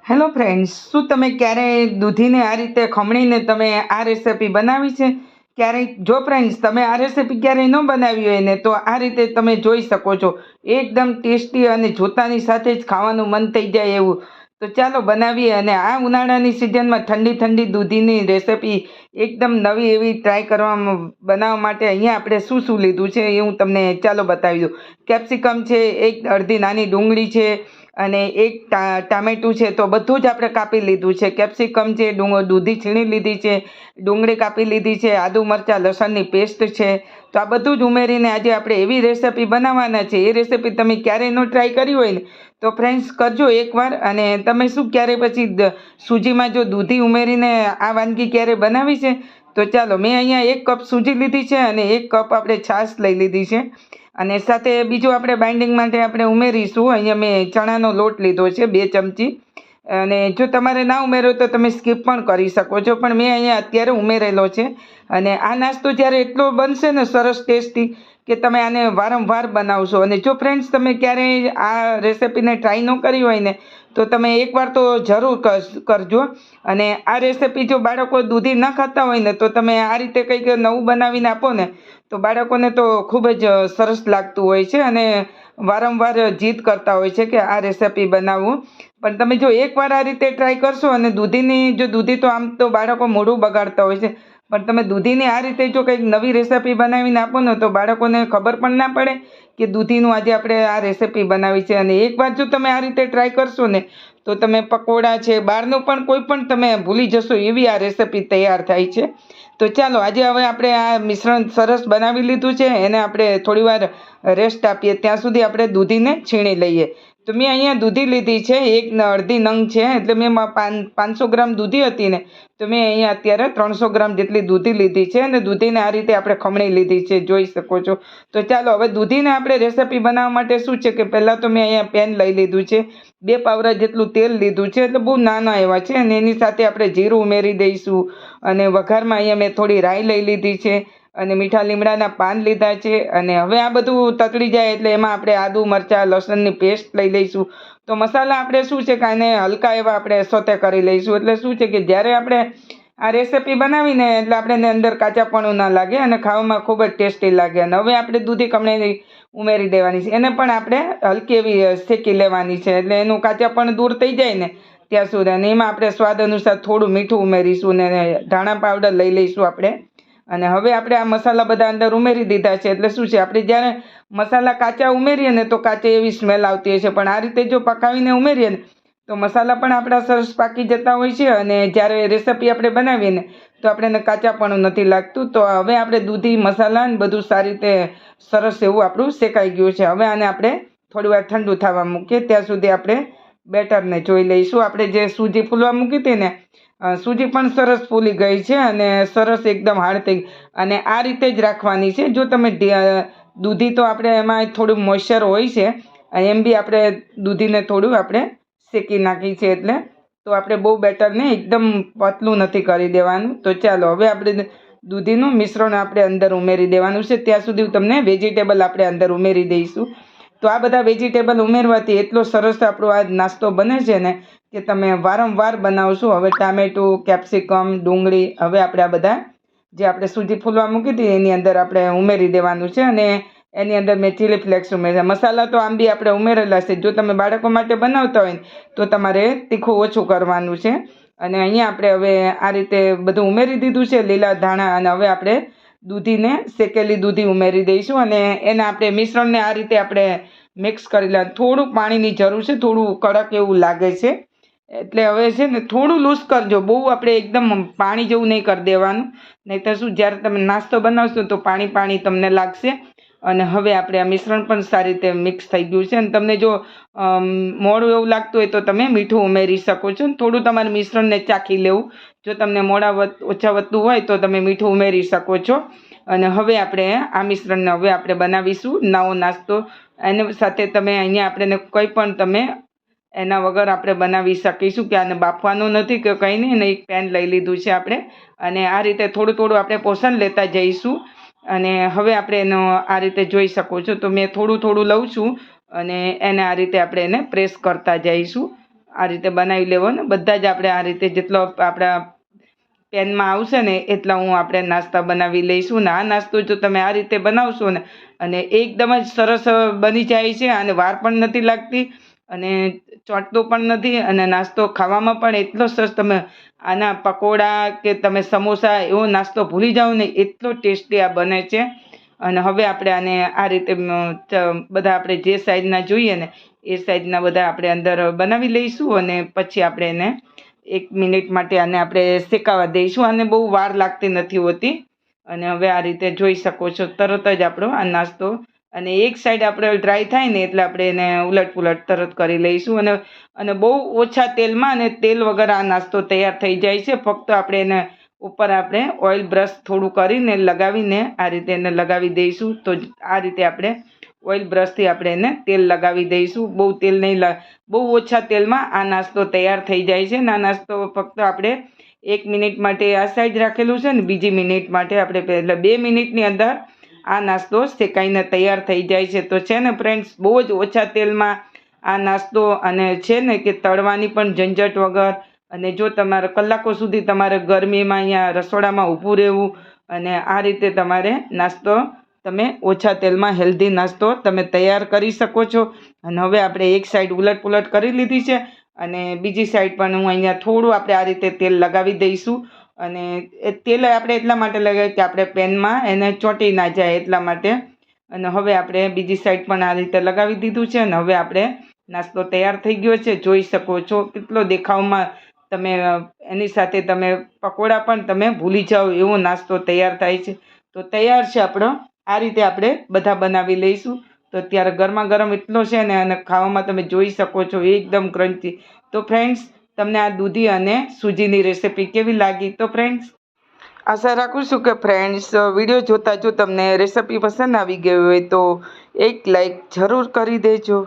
Hello friends, શું તમે ક્યારેય દૂધીને આ રીતે ખમણીને તમે આ રેસિપી બનાવી છે? ક્યારેય જો ફ્રેન્ડ્સ તમે આ રેસિપી ક્યારેય ન બનાવી હોય ને તો આ રીતે તમે જોઈ શકો છો. એકદમ ટેસ્ટી અને જોતાની સાથે જ ખાવાનું મન થઈ જાય એવું. તો ચાલો બનાવીએ. અને આ ઉનાળાની સિઝનમાં ઠંડી ઠંડી દૂધીની રેસિપી એકદમ નવી એવી ટ્રાય કરવામાં બનાવવા માટે અહીંયા આપણે શું શું લીધું છે એ હું તમને ચાલો બતાવી દઉં. કેપ્સિકમ છે, એક અડધી નાની ડુંગળી છે અને એક ટામેટું છે. તો બધું જ આપણે કાપી લીધું છે. કેપ્સિકમ છે, દૂધી છીણી લીધી છે, ડુંગળી કાપી લીધી છે, આદુ મરચાં લસણની પેસ્ટ છે. તો આ બધું જ ઉમેરીને આજે આપણે એવી રેસિપી બનાવવાના છે. એ રેસિપી તમે ક્યારેય ન ટ્રાય કરી હોય ને તો ફ્રેન્ડ્સ કરજો એકવાર. અને તમે શું ક્યારે પછી સૂજીમાં જો દૂધી ઉમેરીને આ વાનગી ક્યારે બનાવી છે? તો ચાલો, મેં અહીંયા 1 કપ સૂજી લીધી છે અને 1 કપ આપણે છાશ લઈ લીધી છે. અને સાથે બીજું આપણે બાઇન્ડિંગ માટે આપણે ઉમેરીશું. અહીંયા મેં ચણાનો લોટ લીધો છે 2 ચમચી. અને જો તમારે ના ઉમેરો તો તમે સ્કીપ પણ કરી શકો છો, પણ મેં અહીંયા અત્યારે ઉમેરેલો છે. અને આ નાસ્તો જ્યારે એટલો બનશે ને સરસ ટેસ્ટી કે તમે આને વારંવાર બનાવશો. અને જો ફ્રેન્ડ્સ તમે ક્યારેય આ રેસિપીને ટ્રાય ન કરી હોય ને તો તમે એકવાર તો જરૂર કરજો. અને આ રેસિપી જો બાળકો દૂધી ન ખાતા હોય ને તો તમે આ રીતે કંઈક નવું બનાવીને આપો ને તો બાળકોને તો ખૂબ જ સરસ લાગતું હોય છે અને વારંવાર જીદ કરતા હોય છે કે આ રેસિપી બનાવવું. પણ તમે જો એકવાર આ રીતે ટ્રાય કરશો અને દૂધી તો આમ તો બાળકો મોઢું બગાડતા હોય છે, પણ તમે દૂધીની આ રીતે જો કંઈક નવી રેસિપી બનાવીને આપો ને તો બાળકોને ખબર પણ ના પડે કે દૂધીનું આજે આપણે આ રેસિપી બનાવી છે. અને એકવાર જો તમે આ રીતે ટ્રાય કરશો ને તો તમે પકોડા છે, બહારનું પણ કોઈ પણ તમે ભૂલી જશો એવી આ રેસિપી તૈયાર થાય છે. તો ચાલો, આજે હવે આપણે આ મિશ્રણ સરસ બનાવી લીધું છે, એને આપણે થોડીવાર રેસ્ટ આપીએ. ત્યાં સુધી આપણે દૂધીને છીણી લઈએ. તો મેં અહીંયા દૂધી લીધી છે, અડધી નંગ છે. એટલે મેં 500 ગ્રામ દૂધી હતી ને તો મેં અહીંયા અત્યારે 300 ગ્રામ જેટલી દૂધી લીધી છે. અને દૂધીને આ રીતે આપણે ખમણી લીધી છે, જોઈ શકો છો. તો ચાલો, હવે દૂધીને આપણે રેસિપી બનાવવા માટે શું છે કે પહેલાં તો મેં અહીંયા પેન લઈ લીધું છે, 2 પાવડા જેટલું તેલ લીધું છે, એટલે બહુ નાના એવા છે. અને એની સાથે આપણે જીરું ઉમેરી દઈશું. અને વઘારમાં અહીંયા મેં થોડી રાઈ લઈ લીધી છે અને મીઠા લીમડાના પાન લીધા છે. અને હવે આ બધું તતડી જાય એટલે એમાં આપણે આદુ મરચાં લસણની પેસ્ટ લઈ લઈશું. તો મસાલા આપણે શું છે કે આને હલકા એવા આપણે સોતે કરી લઈશું. એટલે શું છે કે જ્યારે આપણે આ રેસિપી બનાવીને એટલે આપણે અંદર કાચાપણું ના લાગે અને ખાવામાં ખૂબ જ ટેસ્ટી લાગે. અને હવે આપણે દૂધી ખમણી ઉમેરી દેવાની છે. એને પણ આપણે હલકી એવી શેકી લેવાની છે, એટલે એનું કાચાપણ દૂર થઈ જાય ને ત્યાં સુધી. અને એમાં આપણે સ્વાદ અનુસાર થોડું મીઠું ઉમેરીશું અને ધાણા પાવડર લઈ લઈશું આપણે. અને હવે આપણે આ મસાલા બધા અંદર ઉમેરી દીધા છે. એટલે શું છે, આપણે જ્યારે મસાલા કાચા ઉમેરીએ ને તો કાચી એવી સ્મેલ આવતી હોય છે, પણ આ રીતે જો પકાવીને ઉમેરીએ ને તો મસાલા પણ આપણા સરસ પાકી જતા હોય છે. અને જ્યારે રેસિપી આપણે બનાવીએ ને તો આપણે કાચાપણું નથી લાગતું. તો હવે આપણે દૂધી મસાલા ને બધું સારી રીતે સરસ એવું આપણું શેકાઈ ગયું છે. હવે આને આપણે થોડીવાર ઠંડુ થવા મૂકીએ. ત્યાં સુધી આપણે બેટરને જોઈ લઈશું. આપણે જે સૂજી ફૂલવા મૂકી હતી ને સૂજી પણ સરસ ફૂલી ગઈ છે અને સરસ એકદમ હાર્ડ થઈ. અને આ રીતે જ રાખવાની છે. જો તમે દૂધી તો આપણે એમાં થોડું મોઇશ્ચર હોય છે, એમ બી આપણે દૂધીને થોડું આપણે શેકી નાખી છે. એટલે તો આપણે બહુ બેટરને એકદમ પતલું નથી કરી દેવાનું. તો ચાલો, હવે આપણે દૂધીનું મિશ્રણ આપણે અંદર ઉમેરી દેવાનું છે. ત્યાં સુધી તમને વેજીટેબલ આપણે અંદર ઉમેરી દઈશું. તો આ બધા વેજીટેબલ ઉમેરવાથી એટલો સરસ આપણો આ નાસ્તો બને છે ને કે તમે વારંવાર બનાવશો. હવે ટામેટું, કેપ્સિકમ, ડુંગળી, હવે આપણે આ બધા જે આપણે સૂજી ફૂલવા મૂકી હતી એની અંદર આપણે ઉમેરી દેવાનું છે. અને એની અંદર મેં ચીલી ફ્લેક્સ ઉમેર્યા. મસાલા તો આમ બી આપણે ઉમેરેલા છે. જો તમે બાળકો માટે બનાવતા હોય ને તો તમારે તીખું ઓછું કરવાનું છે. અને અહીંયા આપણે હવે આ રીતે બધું ઉમેરી દીધું છે, લીલા ધાણા. અને હવે આપણે દૂધીને શેકેલી દૂધી ઉમેરી દઈશું અને એના આપણે મિશ્રણને આ રીતે આપણે મિક્સ કરી લેવાનું. થોડું પાણીની જરૂર છે, થોડું કડક એવું લાગે છે. એટલે હવે છે ને થોડું લૂઝ કરજો, બહુ આપણે એકદમ પાણી જેવું નહીં કરી દેવાનું, નહીં તો શું જ્યારે તમે નાસ્તો બનાવશો તો પાણી પાણી તમને લાગશે. અને હવે આપણે આ મિશ્રણ પણ સારી રીતે મિક્સ થઈ ગયું છે. અને તમને જો મોડું એવું લાગતું હોય તો તમે મીઠું ઉમેરી શકો છો. થોડું તમારે મિશ્રણને ચાખી લેવું. જો તમને ઓછા વધતું હોય તો તમે મીઠું ઉમેરી શકો છો. અને હવે આપણે આ મિશ્રણને હવે આપણે બનાવીશું નવો નાસ્તો. એની સાથે તમે અહીંયા આપણે કંઈ પણ તમે એના વગર આપણે બનાવી શકીશું કે આને બાફવાનું નથી કે કંઈ નહીં. એક પેન લઈ લીધું છે આપણે અને આ રીતે થોડું થોડું આપણે પોષણ લેતા જઈશું. અને હવે આપણે એનો આ રીતે જોઈ શકો છો. તો મેં થોડું થોડું લઉં છું અને એને આ રીતે આપણે એને પ્રેસ કરતા જઈશું. આ રીતે બનાવી લેવો ને બધા જ આપણે આ રીતે જેટલો આપણા પેનમાં આવશે ને એટલા આપણે નાસ્તા બનાવી લઈશું ને આ નાસ્તો જો તમે આ રીતે બનાવશો ને અને એકદમ જ સરસ બની જાય છે અને વાર પણ નથી લાગતી અને ચોંટતો પણ નથી અને નાસ્તો ખાવામાં પણ એટલો સરસ. તમે આના પકોડા કે તમે સમોસા એવો નાસ્તો ભૂલી જાઓ ને એટલો ટેસ્ટી આ બને છે. અને હવે આપણે આને આ રીતે બધા આપણે જે સાઈઝના જોઈએ ને એ સાઈઝના બધા આપણે અંદર બનાવી લઈશું અને પછી આપણે એને 1 મિનિટ માટે આને આપણે શેકાવા દઈશું. આને બહુ વાર લાગતી નથી હોતી. અને હવે આ રીતે જોઈ શકો છો તરત જ આપણો આ નાસ્તો અને એક સાઈડ આપણે ડ્રાય થાય ને એટલે આપણે એને ઉલટ પુલટ તરત કરી લઈશું અને બહુ ઓછા તેલમાં અને તેલ વગર આ નાસ્તો તૈયાર થઈ જાય છે. ફક્ત આપણે એને ઉપર આપણે ઓઇલ બ્રશ થોડું કરીને લગાવીને આ રીતે એને લગાવી દઈશું. તો આ રીતે આપણે ઓઇલ બ્રશથી આપણે એને તેલ લગાવી દઈશું. બહુ તેલ નહીં, બહુ ઓછા તેલમાં આ નાસ્તો તૈયાર થઈ જાય છે. આ નાસ્તો ફક્ત આપણે 1 મિનિટ માટે આ સાઈડ રાખેલું છે ને બીજી મિનિટ માટે આપણે એટલે 2 મિનિટની અંદર આ નાસ્તો શેકાઈને તૈયાર થઈ જાય છે. તો છે ને ફ્રેન્ડ્સ, બહુ જ ઓછા તેલમાં આ નાસ્તો અને છે ને કે તળવાની પણ ઝંઝટ વગર. અને જો તમારે કલાકો સુધી તમારે ગરમીમાં અહીંયા રસોડામાં ઊભું રહેવું અને આ રીતે તમારે નાસ્તો તમે ઓછા તેલમાં હેલ્ધી નાસ્તો તમે તૈયાર કરી શકો છો. અને હવે આપણે એક સાઈડ ઉલટ પુલટ કરી લીધી છે અને બીજી સાઈડ પણ હું અહીંયા થોડું આપણે આ રીતે તેલ લગાવી દઈશું. અને એ તેલ આપણે એટલા માટે લગાવીએ કે આપણે પેનમાં એને ચોંટી ના જાય એટલા માટે. અને હવે આપણે બીજી સાઈડ પણ આ રીતે લગાવી દીધું છે અને હવે આપણે નાસ્તો તૈયાર થઈ ગયો છે. જોઈ શકો છો કેટલો દેખાવમાં તમે એની સાથે તમે પકોડા પણ તમે ભૂલી જાઓ એવો નાસ્તો તૈયાર થાય છે. તો તૈયાર છે આપણો. આ રીતે આપણે બધા બનાવી લઈશું. તો અત્યારે ગરમા ગરમ એટલો છે ને અને ખાવામાં તમે જોઈ શકો છો એકદમ ક્રન્ચી. તો ફ્રેન્ડ્સ, તમને આ દૂધી અને સૂજીની રેસિપી કેવી લાગી? તો ફ્રેન્ડ્સ, આશા રાખું છું કે ફ્રેન્ડ્સ વિડીયો જોતા જો તમને રેસિપી પસંદ આવી ગઈ હોય તો એક લાઈક જરૂર કરી દેજો.